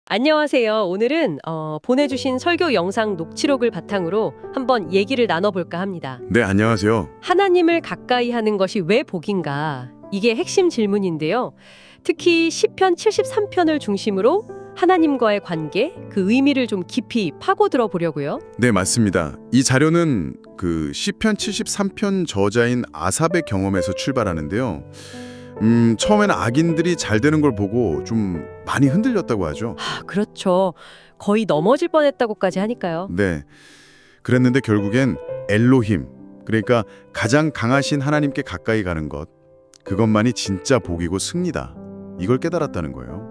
안녕하세요. 오늘은 보내주신 설교 영상 녹취록을 바탕으로 한번 얘기를 나눠볼까 합니다. 네, 안녕하세요. 하나님을 가까이 하는 것이 왜 복인가? 이게 핵심 질문인데요. 특히 시편 73편을 중심으로 하나님과의 관계, 그 의미를 좀 깊이 파고들어 보려고요. 네, 맞습니다. 이 자료는 시편 73편 저자인 아삽의 경험에서 출발하는데요. 처음에는 악인들이 잘 되는 걸 보고 좀 많이 흔들렸다고 하죠. 그렇죠. 거의 넘어질 뻔했다고까지 하니까요. 네, 그랬는데 결국엔 엘로힘, 그러니까 가장 강하신 하나님께 가까이 가는 것, 그것만이 진짜 복이고 승리다. 이걸 깨달았다는 거예요.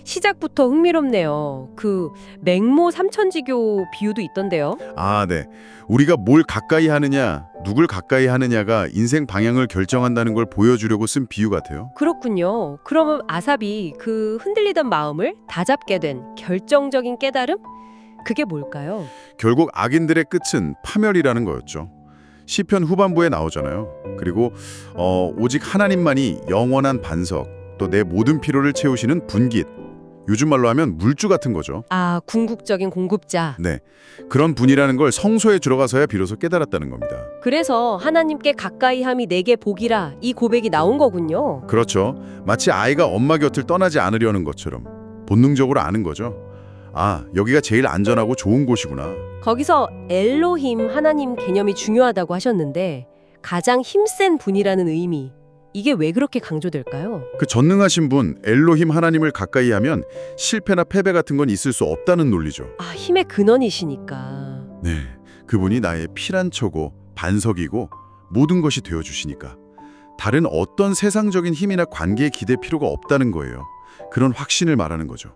시작부터 흥미롭네요. 그 맹모 삼천지교 비유도 있던데요. 아, 네. 우리가 뭘 가까이 하느냐, 누굴 가까이 하느냐가 인생 방향을 결정한다는 걸 보여주려고 쓴 비유 같아요. 그렇군요. 그러면 아삽이 그 흔들리던 마음을 다잡게 된 결정적인 깨달음? 그게 뭘까요? 결국 악인들의 끝은 파멸이라는 거였죠. 시편 후반부에 나오잖아요. 그리고 오직 하나님만이 영원한 반석, 또 내 모든 필요를 채우시는 분깃. 요즘 말로 하면 물주 같은 거죠. 아, 궁극적인 공급자. 네, 그런 분이라는 걸 성소에 들어가서야 비로소 깨달았다는 겁니다. 그래서 하나님께 가까이함이 내게 복이라 이 고백이 나온 거군요. 그렇죠. 마치 아이가 엄마 곁을 떠나지 않으려는 것처럼 본능적으로 아는 거죠. 아, 여기가 제일 안전하고 좋은 곳이구나. 거기서 엘로힘 하나님 개념이 중요하다고 하셨는데 가장 힘센 분이라는 의미. 이게 왜 그렇게 강조될까요? 그 전능하신 분 엘로힘 하나님을 가까이 하면 실패나 패배 같은 건 있을 수 없다는 논리죠. 아, 힘의 근원이시니까. 네, 그분이 나의 피란초고 반석이고 모든 것이 되어주시니까 다른 어떤 세상적인 힘이나 관계에 기댈 필요가 없다는 거예요. 그런 확신을 말하는 거죠.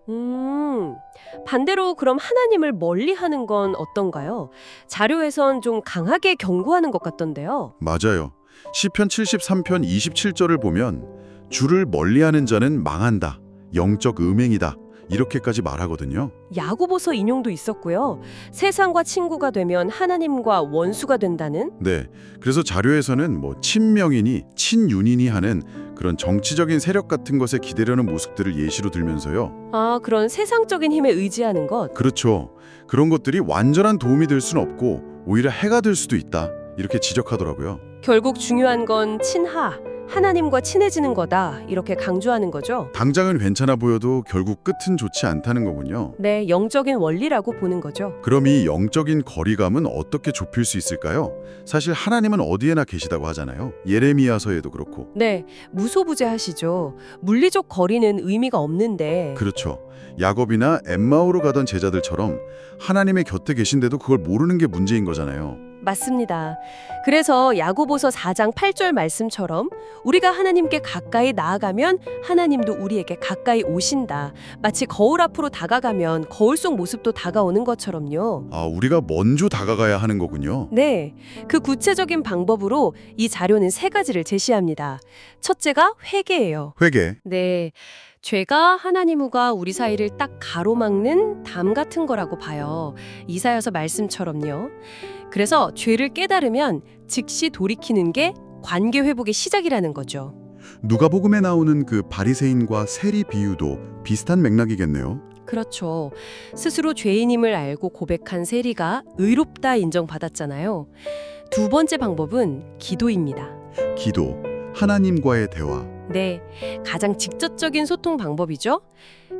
반대로 그럼 하나님을 멀리하는 건 어떤가요? 자료에선 좀 강하게 경고하는 것 같던데요. 맞아요. 시편 73편 27절을 보면 주를 멀리하는 자는 망한다. 영적 음행이다. 이렇게까지 말하거든요. 야고보서 인용도 있었고요. 세상과 친구가 되면 하나님과 원수가 된다는? 네, 그래서 자료에서는 친명이니 친윤이니 하는 그런 정치적인 세력 같은 것에 기대려는 모습들을 예시로 들면서요. 아, 그런 세상적인 힘에 의지하는 것. 그렇죠. 그런 것들이 완전한 도움이 될 수는 없고 오히려 해가 될 수도 있다. 이렇게 지적하더라고요. 결국 중요한 건 친하, 하나님과 친해지는 거다. 이렇게 강조하는 거죠. 당장은 괜찮아 보여도 결국 끝은 좋지 않다는 거군요. 네, 영적인 원리라고 보는 거죠. 그럼 이 영적인 거리감은 어떻게 좁힐 수 있을까요? 사실 하나님은 어디에나 계시다고 하잖아요. 예레미야서에도 그렇고. 네, 무소부재하시죠. 물리적 거리는 의미가 없는데. 그렇죠. 야곱이나 엠마오로 가던 제자들처럼 하나님의 곁에 계신데도 그걸 모르는 게 문제인 거잖아요. 맞습니다. 그래서 야고보서 4장 8절 말씀처럼 우리가 하나님께 가까이 나아가면 하나님도 우리에게 가까이 오신다. 마치 거울 앞으로 다가가면 거울 속 모습도 다가오는 것처럼요. 아, 우리가 먼저 다가가야 하는 거군요. 네, 그 구체적인 방법으로 이 자료는 세 가지를 제시합니다. 첫째가 회개예요. 회개. 네, 죄가 하나님과 우리 사이를 딱 가로막는 담 같은 거라고 봐요. 이사야서 말씀처럼요. 그래서 죄를 깨달으면 즉시 돌이키는 게 관계 회복의 시작이라는 거죠. 누가복음에 나오는 그 바리새인과 세리 비유도 비슷한 맥락이겠네요. 그렇죠. 스스로 죄인임을 알고 고백한 세리가 의롭다 인정받았잖아요. 두 번째 방법은 기도입니다. 기도, 하나님과의 대화. 네, 가장 직접적인 소통 방법이죠.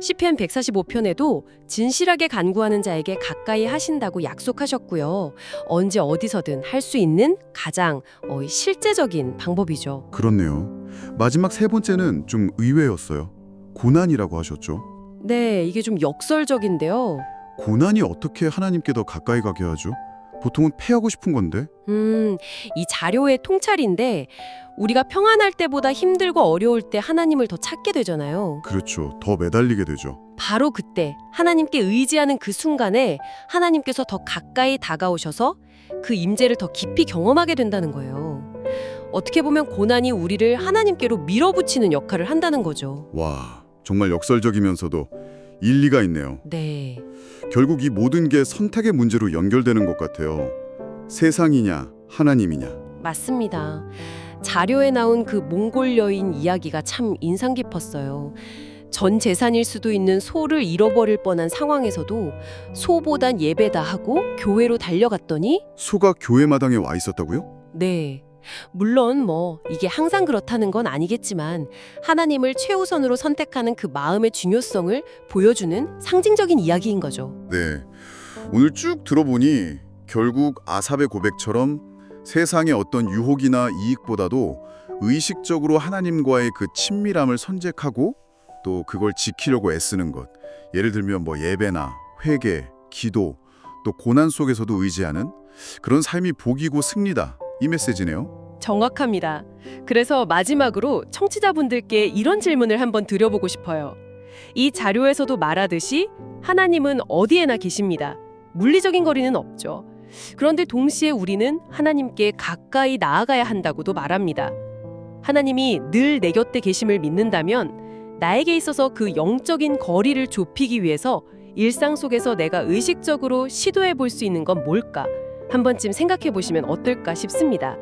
시편 145편에도 진실하게 간구하는 자에게 가까이 하신다고 약속하셨고요. 언제 어디서든 할 수 있는 가장 실제적인 방법이죠. 그렇네요. 마지막 세 번째는 좀 의외였어요. 고난이라고 하셨죠. 네, 이게 좀 역설적인데요. 고난이 어떻게 하나님께 더 가까이 가게 하죠? 보통은 패하고 싶은 건데. 이 자료의 통찰인데 우리가 평안할 때보다 힘들고 어려울 때 하나님을 더 찾게 되잖아요. 그렇죠. 더 매달리게 되죠. 바로 그때 하나님께 의지하는 그 순간에 하나님께서 더 가까이 다가오셔서 그 임재를 더 깊이 경험하게 된다는 거예요. 어떻게 보면 고난이 우리를 하나님께로 밀어붙이는 역할을 한다는 거죠. 와, 정말 역설적이면서도 일리가 있네요. 네. 결국 이 모든 게 선택의 문제로 연결되는 것 같아요. 세상이냐, 하나님이냐. 맞습니다. 자료에 나온 그 몽골 여인 이야기가 참 인상 깊었어요. 전 재산일 수도 있는 소를 잃어버릴 뻔한 상황에서도 소보단 예배다 하고 교회로 달려갔더니 소가 교회 마당에 와 있었다고요? 네. 물론 이게 항상 그렇다는 건 아니겠지만 하나님을 최우선으로 선택하는 그 마음의 중요성을 보여주는 상징적인 이야기인 거죠. 네. 오늘 쭉 들어보니 결국 아삽의 고백처럼 세상의 어떤 유혹이나 이익보다도 의식적으로 하나님과의 그 친밀함을 선택하고 또 그걸 지키려고 애쓰는 것. 예를 들면 예배나 회개, 기도, 또 고난 속에서도 의지하는 그런 삶이 복이고 승리다. 이 메시지네요. 정확합니다. 그래서 마지막으로 청취자분들께 이런 질문을 한번 드려보고 싶어요. 이 자료에서도 말하듯이 하나님은 어디에나 계십니다. 물리적인 거리는 없죠. 그런데 동시에 우리는 하나님께 가까이 나아가야 한다고도 말합니다. 하나님이 늘 내 곁에 계심을 믿는다면 나에게 있어서 그 영적인 거리를 좁히기 위해서 일상 속에서 내가 의식적으로 시도해 볼 수 있는 건 뭘까? 한 번쯤 생각해 보시면 어떨까 싶습니다.